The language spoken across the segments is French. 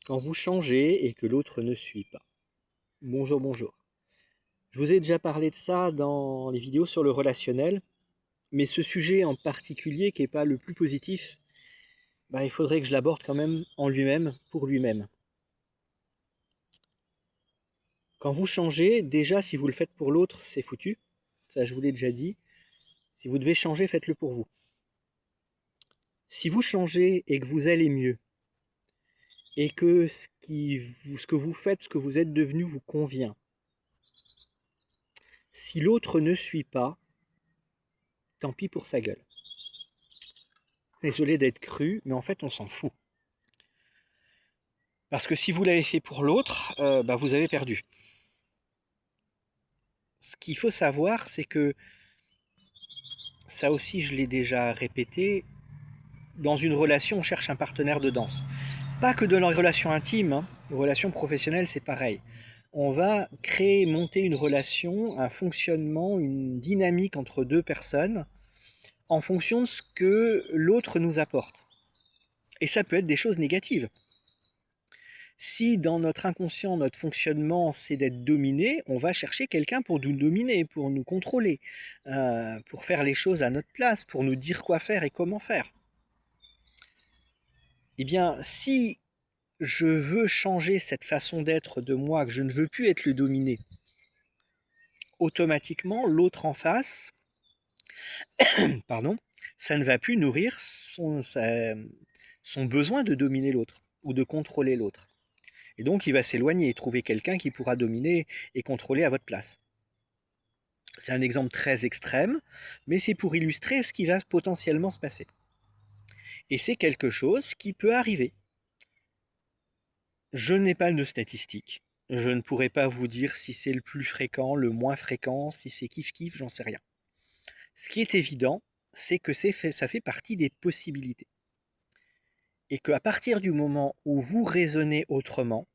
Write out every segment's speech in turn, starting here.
Quand vous changez et que l'autre ne suit pas. Bonjour, bonjour. Je vous ai déjà parlé de ça dans les vidéos sur le relationnel, mais ce sujet en particulier qui n'est pas le plus positif, il faudrait que je l'aborde quand même en lui-même, pour lui-même. Quand vous changez, déjà si vous le faites pour l'autre, c'est foutu. Ça je vous l'ai déjà dit. Si vous devez changer, faites-le pour vous. Si vous changez et que vous allez mieux, et que ce que vous faites, ce que vous êtes devenu vous convient, si l'autre ne suit pas, tant pis pour sa gueule. Désolé d'être cru, mais en fait on s'en fout. Parce que si vous l'avez fait pour l'autre, vous avez perdu. Ce qu'il faut savoir, c'est que, ça aussi je l'ai déjà répété, dans une relation on cherche un partenaire de danse. Pas que dans les relations intimes, hein. Les relations professionnelles c'est pareil. On va créer, monter une relation, un fonctionnement, une dynamique entre deux personnes en fonction de ce que l'autre nous apporte. Et ça peut être des choses négatives. Si dans notre inconscient, notre fonctionnement, c'est d'être dominé, on va chercher quelqu'un pour nous dominer, pour nous contrôler, pour faire les choses à notre place, pour nous dire quoi faire et comment faire. Eh bien, si je veux changer cette façon d'être de moi, que je ne veux plus être le dominé, automatiquement, l'autre en face, pardon, ça ne va plus nourrir son besoin de dominer l'autre ou de contrôler l'autre. Et donc, il va s'éloigner et trouver quelqu'un qui pourra dominer et contrôler à votre place. C'est un exemple très extrême, mais c'est pour illustrer ce qui va potentiellement se passer. Et c'est quelque chose qui peut arriver. Je n'ai pas de statistiques. Je ne pourrais pas vous dire si c'est le plus fréquent, le moins fréquent, si c'est kiff-kiff, j'en sais rien. Ce qui est évident, c'est que ça fait partie des possibilités. Et qu'à partir du moment où vous raisonnez autrement,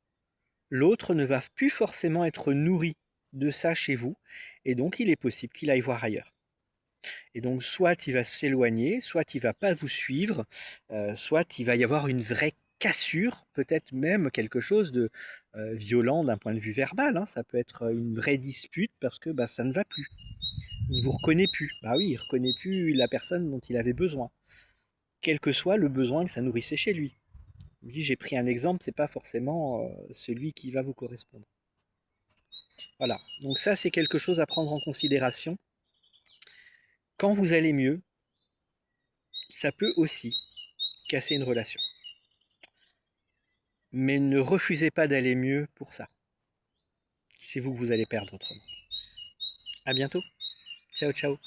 l'autre ne va plus forcément être nourri de ça chez vous, et donc il est possible qu'il aille voir ailleurs. Et donc soit il va s'éloigner, soit il va pas vous suivre, soit il va y avoir une vraie cassure, peut-être même quelque chose de violent d'un point de vue verbal, hein. Ça peut être une vraie dispute parce que ça ne va plus. Il ne vous reconnaît plus. Bah oui, il ne reconnaît plus la personne dont il avait besoin, quel que soit le besoin que ça nourrissait chez lui. Je dis, j'ai pris un exemple, c'est pas forcément celui qui va vous correspondre. Voilà, donc ça c'est quelque chose à prendre en considération. Quand vous allez mieux, ça peut aussi casser une relation. Mais ne refusez pas d'aller mieux pour ça. C'est vous que vous allez perdre autrement. À bientôt. Ciao, ciao.